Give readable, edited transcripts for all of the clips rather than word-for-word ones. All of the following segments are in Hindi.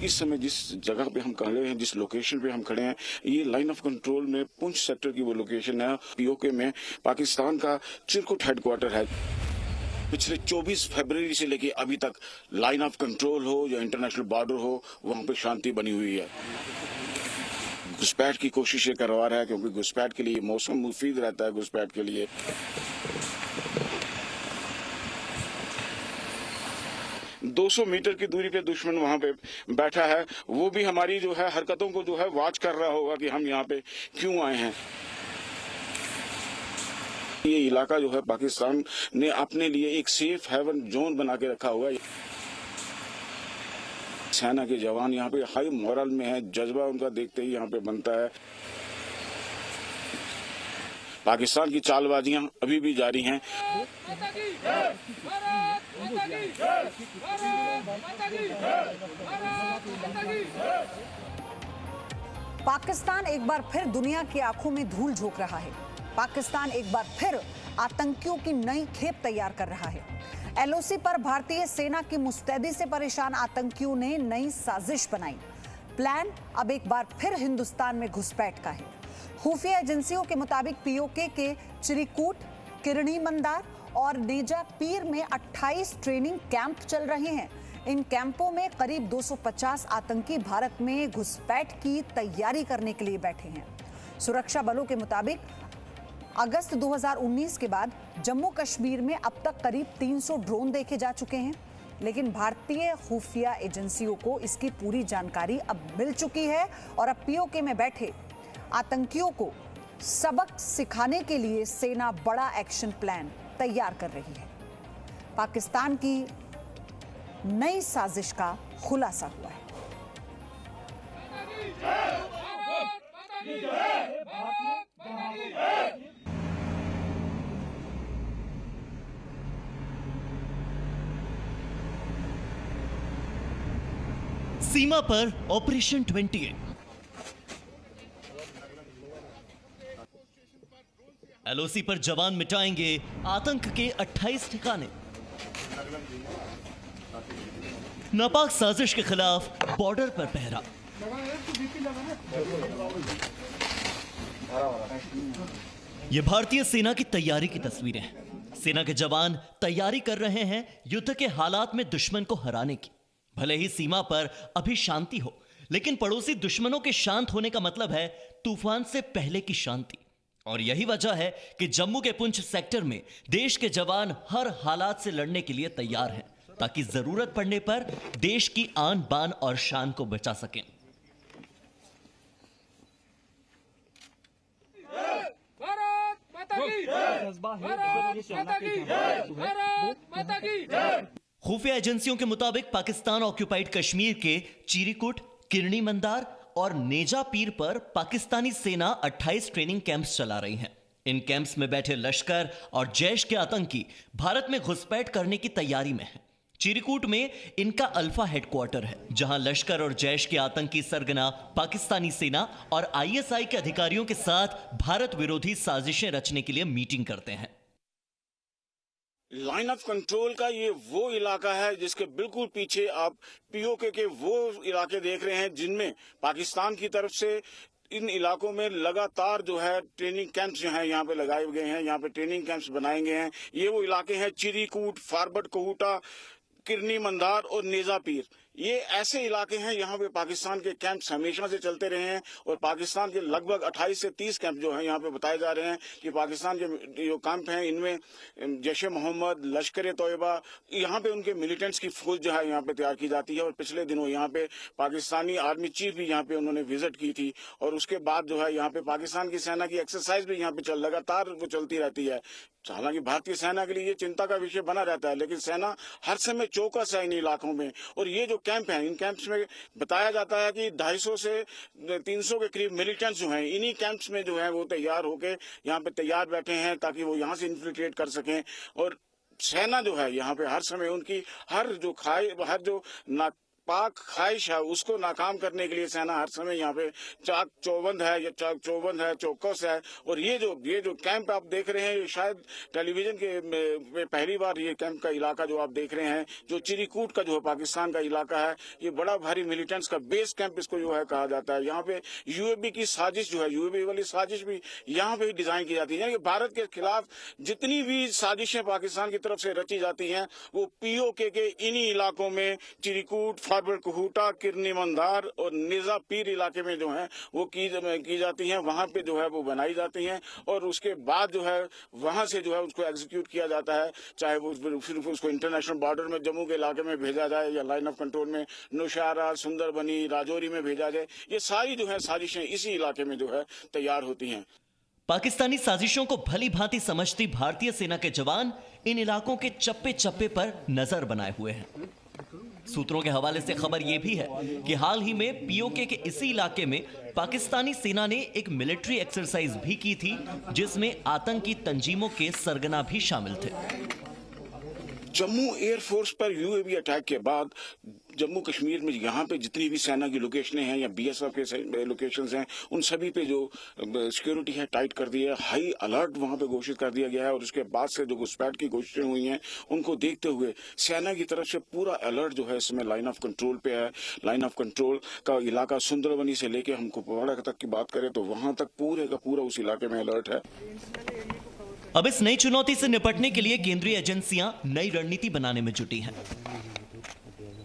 इस समय जिस जगह पे हम खड़े हैं, जिस लोकेशन पे हम खड़े हैं, ये लाइन ऑफ कंट्रोल में पुंछ सेक्टर की वो लोकेशन है। पीओके में पाकिस्तान का चिरकुट हेडक्वार्टर है। पिछले 24 फरवरी से लेके अभी तक लाइन ऑफ कंट्रोल हो या इंटरनेशनल बॉर्डर हो, वहां पे शांति बनी हुई है। घुसपैठ की कोशिशें करवा रहा है, क्योंकि घुसपैठ के लिए मौसम मुफीद रहता है। घुसपैठ के लिए 200 मीटर की दूरी पे दुश्मन वहां पे बैठा है। वो भी हमारी जो है हरकतों को जो है वॉच कर रहा होगा कि हम यहाँ पे क्यों आए हैं। ये इलाका जो है पाकिस्तान ने अपने लिए एक सेफ हेवन जोन बना के रखा हुआ है। सेना के जवान यहाँ पे हाई मोरल में है, जज्बा उनका देखते ही यहाँ पे बनता है। पाकिस्तान की चालबाजियां अभी भी जारी हैं। पाकिस्तान एक बार फिर दुनिया की आंखों में धूल झोंक रहा है। पाकिस्तान एक बार फिर आतंकियों की नई खेप तैयार कर रहा है। एलओसी पर भारतीय सेना की मुस्तैदी से परेशान आतंकियों ने नई साजिश बनाई। प्लान अब एक बार फिर हिंदुस्तान में घुसपैठ का है। खुफिया एजेंसियों के मुताबिक पीओके के चिरीकूट, किरणी मंदार और नेजा पीर में 28 ट्रेनिंग कैंप चल रहे हैं। इन कैंपों में करीब 250 आतंकी भारत में घुसपैठ की तैयारी करने के लिए बैठे हैं। सुरक्षा बलों के मुताबिक अगस्त 2019 के बाद जम्मू कश्मीर में अब तक करीब 300 ड्रोन देखे जा चुके हैं, लेकिन भारतीय खुफिया एजेंसियों को इसकी पूरी जानकारी अब मिल चुकी है और अब पीओके में बैठे आतंकियों को सबक सिखाने के लिए सेना बड़ा एक्शन प्लान तैयार कर रही है। पाकिस्तान की नई साजिश का खुलासा हुआ है। सीमा पर ऑपरेशन 28। एलओसी पर जवान मिटाएंगे आतंक के 28 ठिकाने। नापाक साजिश के खिलाफ बॉर्डर पर पहरा। ये भारतीय सेना की तैयारी की तस्वीरें हैं। सेना के जवान तैयारी कर रहे हैं युद्ध के हालात में दुश्मन को हराने की। भले ही सीमा पर अभी शांति हो, लेकिन पड़ोसी दुश्मनों के शांत होने का मतलब है तूफान से पहले की शांति। और यही वजह है कि जम्मू के पुंछ सेक्टर में देश के जवान हर हालात से लड़ने के लिए तैयार हैं, ताकि जरूरत पड़ने पर देश की आन बान और शान को बचा सकें। खुफिया एजेंसियों के मुताबिक पाकिस्तान ऑक्यूपाइड कश्मीर के चिरीकूट, किरणी मंदार और नेजा पीर पर पाकिस्तानी सेना 28 ट्रेनिंग कैंप्स चला रही है। इन कैंप्स में बैठे लश्कर और जैश के आतंकी भारत में घुसपैठ करने की तैयारी में हैं। चिरीकूट में इनका अल्फा हेडक्वार्टर है, जहां लश्कर और जैश के आतंकी सरगना पाकिस्तानी सेना और आईएसआई के अधिकारियों के साथ भारत विरोधी साजिशें रचने के लिए मीटिंग करते हैं। लाइन ऑफ कंट्रोल का ये वो इलाका है जिसके बिल्कुल पीछे आप पीओके के वो इलाके देख रहे हैं, जिनमें पाकिस्तान की तरफ से इन इलाकों में लगातार जो है ट्रेनिंग कैंप्स जो है यहाँ पे लगाए गए हैं। यहाँ पे ट्रेनिंग कैंप्स बनाए गए हैं। ये वो इलाके हैं चिरीकूट, फारबट कोहूटा, किरनी मंदार और नेजा पीर। ये ऐसे इलाके हैं यहाँ पे पाकिस्तान के कैंप्स हमेशा से चलते रहे हैं और पाकिस्तान के लगभग 28 से 30 कैंप जो हैं यहाँ पे बताए जा रहे हैं कि पाकिस्तान के जो कैंप हैं इनमें जैश मोहम्मद, लश्कर तोयबा, यहाँ पे उनके मिलिटेंट्स की फौज जो है यहाँ पे तैयार की जाती है। और पिछले दिनों यहाँ पे पाकिस्तानी आर्मी चीफ भी यहाँ पे उन्होंने विजिट की थी और उसके बाद जो है यहाँ पे पाकिस्तान की सेना की एक्सरसाइज भी यहाँ पे लगातार वो चलती रहती है। हालांकि भारतीय सेना के लिए ये चिंता का विषय बना रहता है, लेकिन सेना हर समय चौकस है इन इलाकों में। और ये जो कैंप हैं, इन कैंप्स में बताया जाता है कि 250 से 300 के करीब मिलिटेंट्स जो हैं इन्हीं कैंप्स में जो है वो तैयार होके यहाँ पे तैयार बैठे हैं, ताकि वो यहाँ से इन्फिल्ट्रेट कर सकें। और सेना जो है यहाँ पे हर समय उनकी हर जो पाक ख्वाहिश है उसको नाकाम करने के लिए सेना हर समय यहाँ पे चाक चौबंद है या चाक चौबंद है, चौकस है। और ये जो कैंप आप देख रहे हैं, शायद टेलीविजन के पहली बार ये कैंप का इलाका जो आप देख रहे हैं, जो चिरीकूट का जो है पाकिस्तान का इलाका है, ये बड़ा भारी मिलिटेंट्स का बेस कैंप इसको जो है कहा जाता है। यहाँ पे यूएबी की साजिश जो है, यूएबी वाली साजिश भी यहाँ पे डिजाइन की जाती है। यानी भारत के खिलाफ जितनी भी साजिशें पाकिस्तान की तरफ से रची जाती हैं, वो पीओके के इन्हीं इलाकों में चिरीकूट, फाबर कहूटा, किरनी मंदार और निजा पीर इलाके में जो है वो की जाती हैं। वहां पे जो है वो बनाई जाती हैं और उसके बाद जो है वहां से जो है उसको एग्जीक्यूट किया जाता है, चाहे वो फिर उसको इंटरनेशनल बॉर्डर में जम्मू के इलाके में भेजा जाए या लाइन ऑफ कंट्रोल में नौशहरा, सुंदरबनी, राजौरी में भेजा जाए। ये सारी जो है साजिशें इसी इलाके में जो है तैयार होती हैं। पाकिस्तानी साजिशों को भली भांति समझती भारतीय सेना के जवान इन इलाकों के चप्पे चप्पे पर नजर बनाए हुए हैं। सूत्रों के हवाले से खबर यह भी है कि हाल ही में पीओके के इसी इलाके में पाकिस्तानी सेना ने एक मिलिट्री एक्सरसाइज भी की थी, जिसमें आतंकी तंजीमों के सरगना भी शामिल थे। जम्मू एयरफोर्स पर यूएवी अटैक के बाद जम्मू कश्मीर में यहाँ पे जितनी भी सेना की लोकेशनें हैं या बीएसएफ के लोकेशंस हैं, उन सभी पे जो सिक्योरिटी है टाइट कर दी है, हाई अलर्ट वहां पे घोषित कर दिया गया है। और उसके बाद से जो घुसपैठ की कोशिशें हुई हैं, उनको देखते हुए सेना की तरफ से पूरा अलर्ट जो है इसमें लाइन ऑफ कंट्रोल पे है। लाइन ऑफ कंट्रोल का इलाका सुंदरबनी से लेके हम कुपवाड़ा तक की बात करें तो वहां तक पूरे का पूरा उस इलाके में अलर्ट है। अब इस नई चुनौती से निपटने के लिए केंद्रीय एजेंसियां नई रणनीति बनाने में जुटी हैं।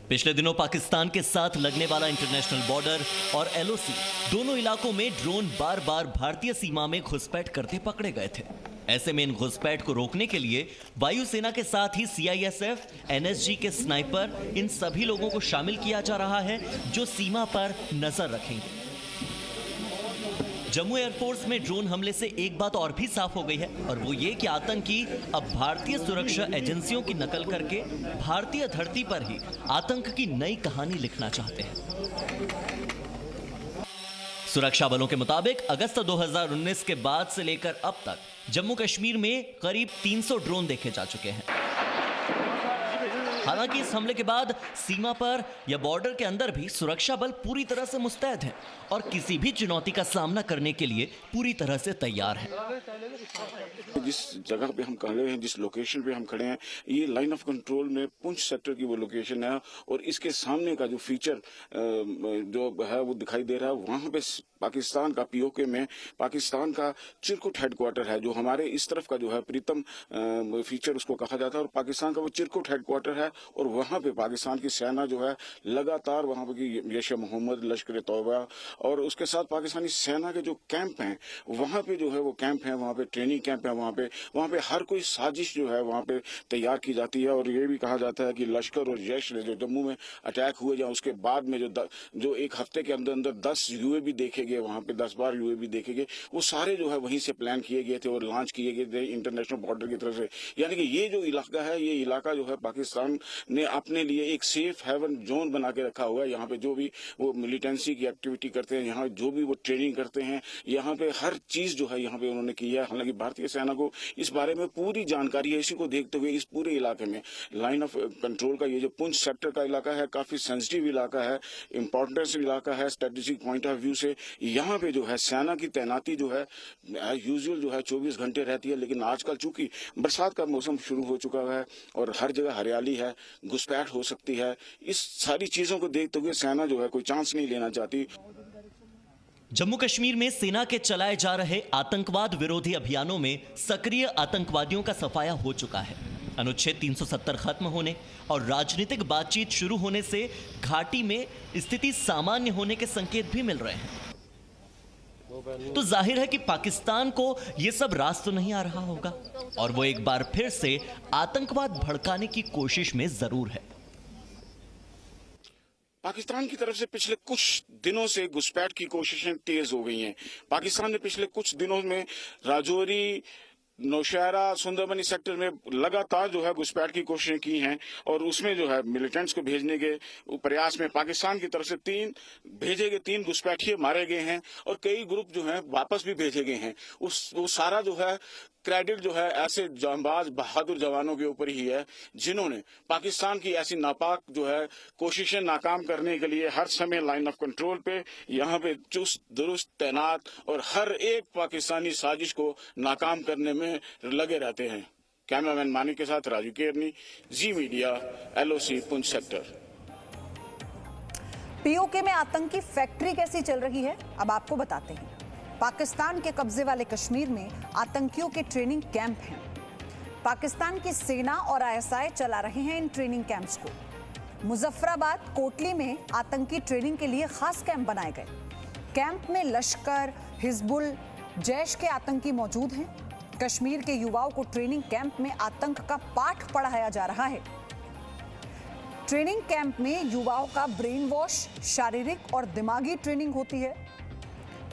पिछले दिनों पाकिस्तान के साथ लगने वाला इंटरनेशनल बॉर्डर और एलओसी दोनों इलाकों में ड्रोन बार बार भारतीय सीमा में घुसपैठ करते पकड़े गए थे। ऐसे में इन घुसपैठ को रोकने के लिए वायुसेना के साथ ही सीआईएसएफ, एनएसजी के स्नाइपर, इन सभी लोगों को शामिल किया जा रहा है जो सीमा पर नजर रखेंगे। जम्मू एयरफोर्स में ड्रोन हमले से एक बात और भी साफ हो गई है, और वो ये कि आतंकी अब भारतीय सुरक्षा एजेंसियों की नकल करके भारतीय धरती पर ही आतंक की नई कहानी लिखना चाहते हैं। सुरक्षा बलों के मुताबिक अगस्त 2019 के बाद से लेकर अब तक जम्मू कश्मीर में करीब 300 ड्रोन देखे जा चुके हैं। हालांकि इस हमले के बाद सीमा पर या बॉर्डर के अंदर भी सुरक्षा बल पूरी तरह से मुस्तैद हैं और किसी भी चुनौती का सामना करने के लिए पूरी तरह से तैयार हैं। जिस जगह पे हम खड़े हैं, जिस लोकेशन पे हम खड़े हैं, ये लाइन ऑफ कंट्रोल में पुंछ सेक्टर की वो लोकेशन है और इसके सामने का जो फीचर जो है वो दिखाई दे रहा है, वहां पे पाकिस्तान का पीओके में पाकिस्तान का चिरकुट हेडक्वार्टर है, जो हमारे इस तरफ का जो है प्रीतम फीचर उसको कहा जाता है, और पाकिस्तान का वो चिरकुट हेडक्वार्टर है। और वहां पे पाकिस्तान की सेना जो है लगातार वहां पे की जैश मोहम्मद, लश्कर तौबा और उसके साथ पाकिस्तानी सेना के जो कैंप हैं, वहां पे जो है वो कैंप है, वहां पे ट्रेनिंग कैंप है, वहां पे हर कोई साजिश जो है वहां पे तैयार की जाती है। और ये भी कहा जाता है कि लश्कर और जैश ने जो जम्मू में अटैक हुए या उसके बाद में जो एक हफ्ते के अंदर अंदर 10 यूएवी देखे गए, वहां पे 10-12 यूएवी देखे गए, वो सारे जो है वहीं से प्लान किए गए थे और लॉन्च किए गए थे इंटरनेशनल बॉर्डर की तरफ से। यानी कि ये जो इलाका है, ये इलाका जो है पाकिस्तान ने अपने लिए एक सेफ हेवन जोन बना के रखा हुआ है। यहाँ पे जो भी वो मिलिटेंसी की एक्टिविटी करते हैं, यहाँ जो भी वो ट्रेनिंग करते हैं, यहाँ पे हर चीज जो है यहाँ पे उन्होंने की है। हालांकि भारतीय सेना को इस बारे में पूरी जानकारी है। इसी को देखते हुए इस पूरे इलाके में लाइन ऑफ कंट्रोल का ये जो पुंछ सेक्टर का इलाका है, काफी सेंसिटिव इलाका है, इंपॉर्टेंस इलाका है स्ट्रेटेजिक पॉइंट ऑफ व्यू से। यहाँ पे जो है सेना की तैनाती जो है यूजुअल जो है 24 घंटे रहती है, लेकिन आजकल चूंकि बरसात का मौसम शुरू हो चुका है और हर जगह हरियाली है, घुसपैठ हो सकती है, इस सारी चीजों को देखते हुए सेना जो है कोई चांस नहीं लेना चाहती। जम्मू कश्मीर में सेना के चलाए जा रहे आतंकवाद विरोधी अभियानों में सक्रिय आतंकवादियों का सफाया हो चुका है। अनुच्छेद 370 खत्म होने और राजनीतिक बातचीत शुरू होने से घाटी में स्थिति सामान्य होने के संकेत भी मिल रहे हैं। तो जाहिर है कि पाकिस्तान को यह सब रास तो नहीं आ रहा होगा और वो एक बार फिर से आतंकवाद भड़काने की कोशिश में जरूर है। पाकिस्तान की तरफ से पिछले कुछ दिनों से घुसपैठ की कोशिशें तेज हो गई हैं। पाकिस्तान ने पिछले कुछ दिनों में राजौरी, नौशहरा सुंदरबनी सेक्टर में लगातार जो है घुसपैठ की कोशिशें की हैं और उसमें जो है मिलिटेंट्स को भेजने के प्रयास में पाकिस्तान की तरफ से 3 घुसपैठिए मारे गए हैं और कई ग्रुप जो हैं वापस भी भेजे गए हैं। वो सारा जो है क्रेडिट जो है ऐसे जांबाज बहादुर जवानों के ऊपर ही है जिन्होंने पाकिस्तान की ऐसी नापाक जो है कोशिशें नाकाम करने के लिए हर समय लाइन ऑफ कंट्रोल पे यहाँ पे चुस्त दुरुस्त तैनात और हर एक पाकिस्तानी साजिश को नाकाम करने में लगे रहते हैं। कैमरामैन मानिक के साथ Raju Kerni, Zee media, LOC Poonch sector. PoK में आतंकी फैक्ट्री कैसी चल रही है, अब आपको बताते हैं। पाकिस्तान के कब्जे वाले कश्मीर में आतंकियों के ट्रेनिंग कैंप हैं। पाकिस्तान की सेना और ISI चला रहे हैं इन ट्रेनिंग कैंप्स को। मुजफ्फराबाद, कोटली में आतंकी ट्रेनिंग के लिए खास कैंप बनाए गए। कैंप में लश्कर, हिजबुल, जैश के आतंकी मौजूद हैं। कश्मीर के युवाओं को ट्रेनिंग कैंप में आतंक का पाठ पढ़ाया जा रहा है। ट्रेनिंग कैंप में युवाओं का ब्रेन वॉश, शारीरिक और दिमागी ट्रेनिंग होती है।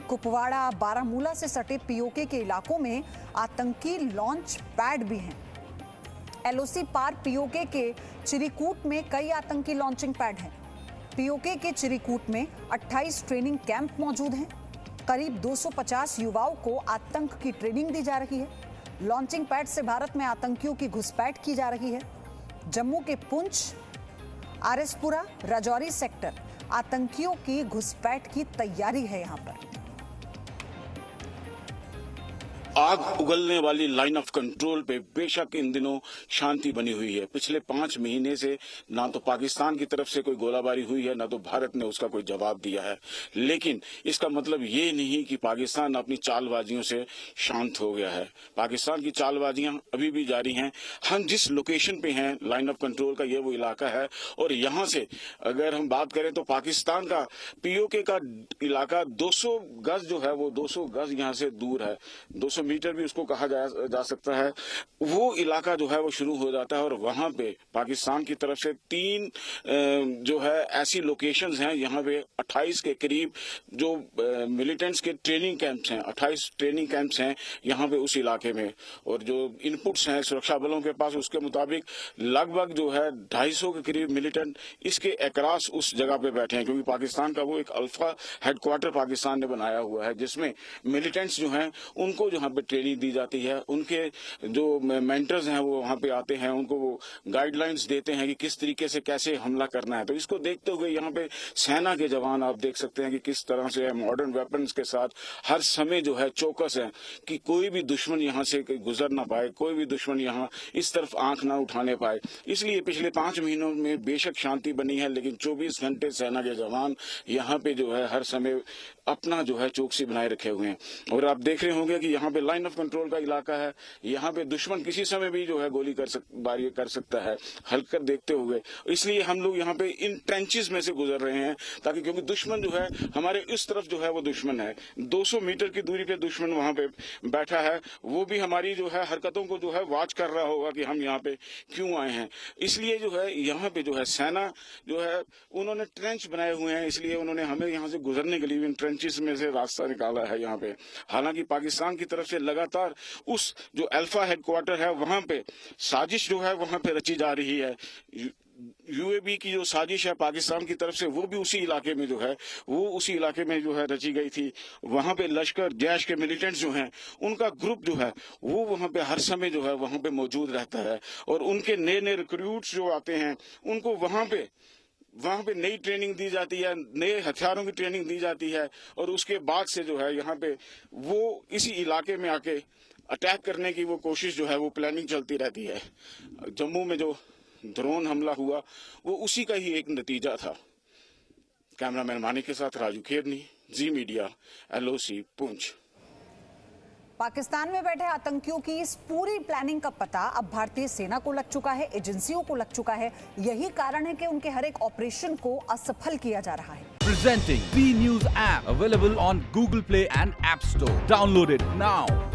कुपवाड़ा, बारामूला से सटे पीओके के इलाकों में आतंकी लॉन्च पैड भी हैं। LOC पार पीओके के चिरीकूट में कई आतंकी लॉन्चिंग पैड हैं। पीओके के चिरीकूट में 28 ट्रेनिंग कैंप मौजूद हैं। करीब 250 युवाओं को आतंक की ट्रेनिंग दी जा रही है। लॉन्चिंग पैड से भारत में आतंकियों की घुसपैठ की जा रही है। जम्मू के पुंछ, आरएसपुरा, राजौरी सेक्टर आतंकियों की घुसपैठ की तैयारी है। यहां पर आग उगलने वाली लाइन ऑफ कंट्रोल पे बेशक इन दिनों शांति बनी हुई है। पिछले 5 महीने से ना तो पाकिस्तान की तरफ से कोई गोलाबारी हुई है, ना तो भारत ने उसका कोई जवाब दिया है। लेकिन इसका मतलब ये नहीं कि पाकिस्तान अपनी चालबाजियों से शांत हो गया है। पाकिस्तान की चालबाजियां अभी भी जारी हैं। हम जिस लोकेशन पे हैं लाइन ऑफ कंट्रोल का, ये वो इलाका है और यहाँ से अगर हम बात करें तो पाकिस्तान का पीओके का इलाका 200 गज जो है वो 200 गज यहाँ से दूर है। 200 मीटर भी उसको कहा जा सकता है। वो इलाका जो है वो शुरू हो जाता है और वहां पे पाकिस्तान की तरफ से 3 जो है ऐसी लोकेशंस हैं। यहाँ पे 28 के करीब जो मिलिटेंट्स के ट्रेनिंग कैंप्स हैं, 28 ट्रेनिंग कैंप्स हैं यहाँ पे उस इलाके में। और जो इनपुट्स हैं सुरक्षा बलों के पास, उसके मुताबिक लगभग जो है 250 के करीब मिलिटेंट इसके अक्रॉस उस जगह पे बैठे हैं, क्योंकि पाकिस्तान का वो एक अल्फा हेडक्वार्टर पाकिस्तान ने बनाया हुआ है जिसमें मिलिटेंट्स जो हैं उनको यहाँ पे ट्रेनिंग दी जाती है। उनके जो मेंटर्स हैं वो वहाँ पे आते हैं, उनको वो गाइडलाइंस देते हैं कि किस तरीके से कैसे हमला करना है। तो इसको देखते हुए यहाँ पे सेना के जवान आप देख सकते हैं कि किस तरह से मॉडर्न वेपन्स के साथ हर समय जो है चौकस है कि कोई भी दुश्मन यहाँ से गुजर ना पाए, कोई भी दुश्मन यहाँ इस तरफ आंख ना उठाने पाए। इसलिए पिछले 5 महीनों में बेशक शांति बनी है, लेकिन 24 घंटे सेना के जवान यहाँ पे जो है हर समय अपना जो है चौकसी बनाए रखे हुए हैं। और आप देख रहे होंगे कि यहाँ पे लाइन ऑफ कंट्रोल का इलाका है। यहाँ पे दुश्मन किसी समय भी जो है गोली बारी कर सकता है, हल्कर देखते हुए। इसलिए हम लोग यहाँ पे इन ट्रेंचेस में से गुजर रहे हैं ताकि, क्योंकि दुश्मन जो है हमारे इस तरफ जो है वो दुश्मन है, 200 मीटर की दूरी पे दुश्मन वहां पे बैठा है। वो भी हमारी जो है हरकतों को जो है वॉच कर रहा होगा कि हम यहाँ पे क्यों आए हैं। इसलिए जो है यहाँ पे जो है सेना जो है उन्होंने ट्रेंच बनाए हुए हैं, इसलिए उन्होंने हमें यहाँ से गुजरने के लिए इन ट्रेंचेस में से रास्ता निकाला है यहाँ पे। हालांकि पाकिस्तान की तरफ से लगातार उस जो अल्फा हेडक्वार्टर है वहां पे साजिश जो है वहां पे रची जा रही है। यूएबी की जो साजिश है पाकिस्तान की तरफ से वो भी उसी इलाके में जो है वो उसी इलाके में जो है रची गई थी। वहां पे लश्कर, जैश के मिलिटेंट्स जो हैं उनका ग्रुप जो है वो वहां पे हर समय जो है वहां पे मौजूद रहता है और उनके नए नए रिक्रूट्स जो आते हैं उनको वहां पे नई ट्रेनिंग दी जाती है, नए हथियारों की ट्रेनिंग दी जाती है और उसके बाद से जो है यहाँ पे वो इसी इलाके में आके अटैक करने की वो कोशिश जो है वो प्लानिंग चलती रहती है। जम्मू में जो ड्रोन हमला हुआ वो उसी का ही एक नतीजा था। कैमरामैन मानिक के साथ Raju Kerni, Zee media, LOC Poonch. Pakistan में बैठे आतंकियों की इस पूरी प्लानिंग का पता अब भारतीय सेना को लग चुका है, एजेंसियों को लग चुका है। यही कारण है कि उनके हर एक ऑपरेशन को असफल किया जा रहा है। Presenting B News app available on Google Play and App Store. Download it now.